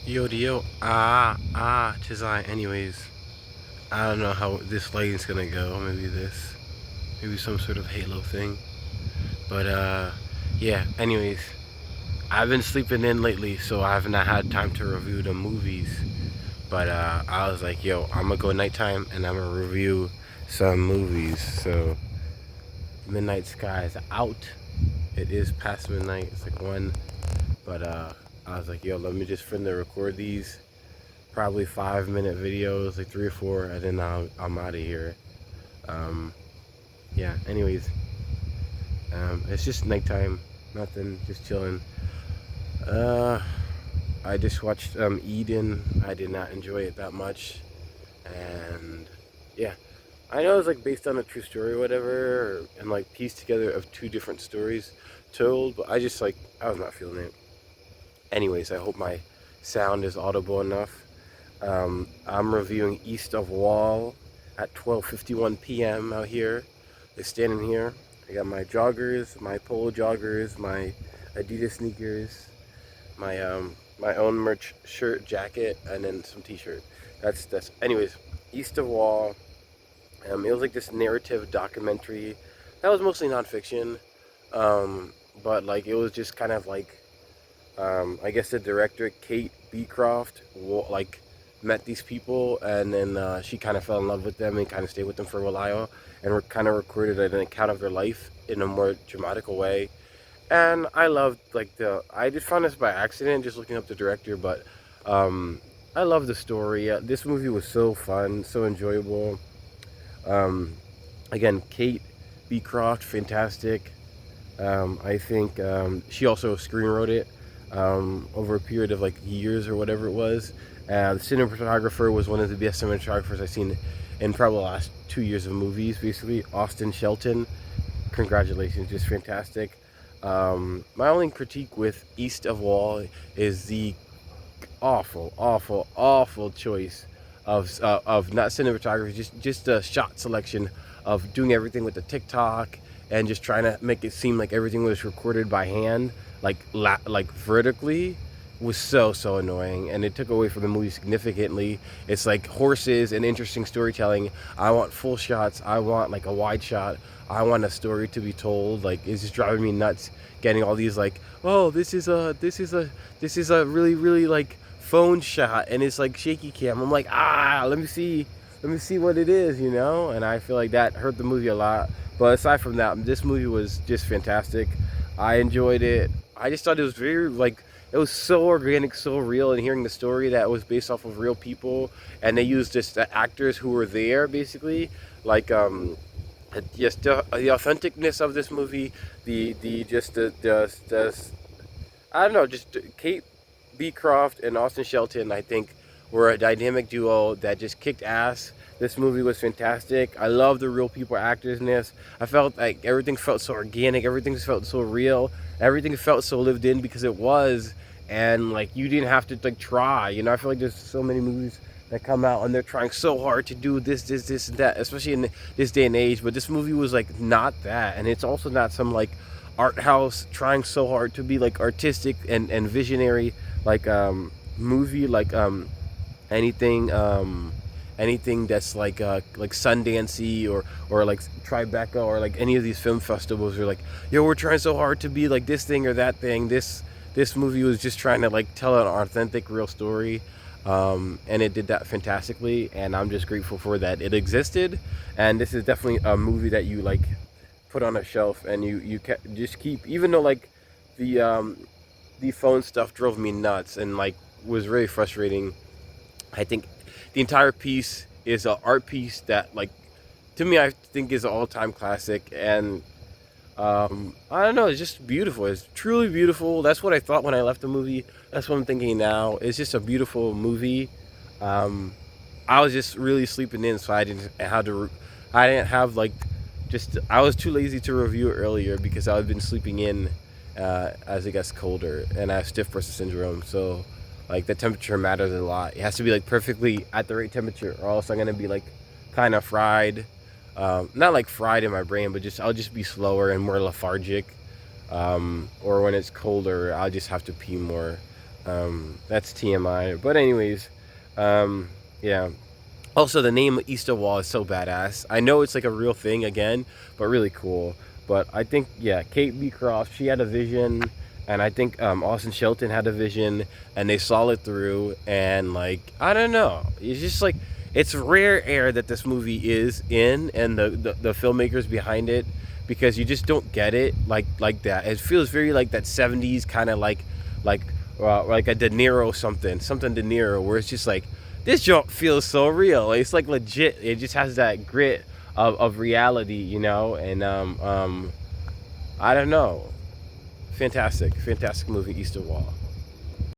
Yo, Chizai. Anyways, I don't know how this lighting's gonna go. Maybe some sort of halo thing. But yeah. Anyways, I've been sleeping in lately, so I have not had time to review the movies. But I was like, yo, I'm gonna go nighttime and I'm gonna review some movies. So Midnight Sky is out. It is past midnight. It's like 1. But I was like, yo, let me just friendly record these probably 5-minute videos, like 3 or 4, and then I'm out of here. Um, yeah. Anyways, it's just nighttime, nothing, just chilling. Uh, I just watched Eden. I did not enjoy it that much, and yeah, I know it's like based on a true story or whatever, and like pieced together of 2 different stories told, but I was not feeling it. Anyways, I hope my sound is audible enough. I'm reviewing East of Wall at 12:51 p.m. out here. Just standing here. I got my joggers, my polo joggers, my Adidas sneakers, my own merch shirt, jacket, and then some t-shirt. That's. Anyways, East of Wall. It was like this narrative documentary that was mostly nonfiction, but like it was just kind of like I guess the director Kate Beecroft like met these people, and then she kind of fell in love with them and kind of stayed with them for a while, and kind of recorded an account of their life in a more dramatical way. And I loved like I just found this by accident, just looking up the director, but I love the story. This movie was so fun, so enjoyable. Um, Again, Kate Beecroft, fantastic. I think she also screenwrote it over a period of like years or whatever it was. The cinematographer was one of the best cinematographers I've seen in probably the last 2 years of movies, basically. Austin Shelton, congratulations, just fantastic. My only critique with East of Wall is the awful choice of not cinematography, just the shot selection of doing everything with the TikTok and just trying to make it seem like everything was recorded by hand, like vertically, was so annoying, and it took away from the movie significantly. It's like horses and interesting storytelling. I want full shots. I want like a wide shot. I want a story to be told. Like, it's just driving me nuts. Getting all these like, oh, this is a really like phone shot, and it's like shaky cam. I'm like, let me see what it is, And I feel like that hurt the movie a lot. But aside from that, this movie was just fantastic. I enjoyed it. I just thought it was very like it was so organic, so real, and hearing the story that was based off of real people, and they used just the actors who were there, basically, like yes, the authenticness of this movie, the just the I don't know, just Kate Beecroft and Austin Shelton, I think, were a dynamic duo that just kicked ass. This movie was fantastic. I love the real people actors in this. I felt like everything felt so organic, everything felt so real, everything felt so lived in because it was, and like you didn't have to like try. I feel like there's so many movies that come out and they're trying so hard to do this, and that, especially in this day and age. But this movie was like not that, and it's also not some like art house trying so hard to be like artistic and visionary like movie like anything anything that's like Sundancey or like Tribeca or like any of these film festivals are like, yo, we're trying so hard to be like this thing or that thing. This movie was just trying to like tell an authentic real story, and it did that fantastically, and I'm just grateful for that it existed. And this is definitely a movie that you like put on a shelf, and you just keep, even though like the the phone stuff drove me nuts and like was really frustrating. I think the entire piece is an art piece that like, to me, I think is an all-time classic. And I don't know, it's just beautiful. It's truly beautiful. That's what I thought when I left the movie. That's what I'm thinking now. It's just a beautiful movie. um I was just really sleeping in, so I didn't have like, just I was too lazy to review it earlier because I've been sleeping in as it gets colder, and I have stiff person syndrome. So like the temperature matters a lot. It has to be like perfectly at the right temperature, or else I'm gonna be like kind of fried. Not like fried in my brain, but just I'll just be slower and more lethargic. Or when it's colder, I'll just have to pee more. That's TMI. But anyways, yeah. Also, the name Easter Wall is so badass. I know it's like a real thing again, but really cool. But I think, yeah, Kate Beecroft, she had a vision, and I think Austin Shelton had a vision, and they saw it through. And like, I don't know, it's just like it's rare air that this movie is in, and the filmmakers behind it, because you just don't get it like that. It feels very like that '70s kind of like like a De Niro something De Niro, where it's just like this joke feels so real. It's like legit. It just has that grit of reality, you know. And I don't know. Fantastic movie, Easter Wall.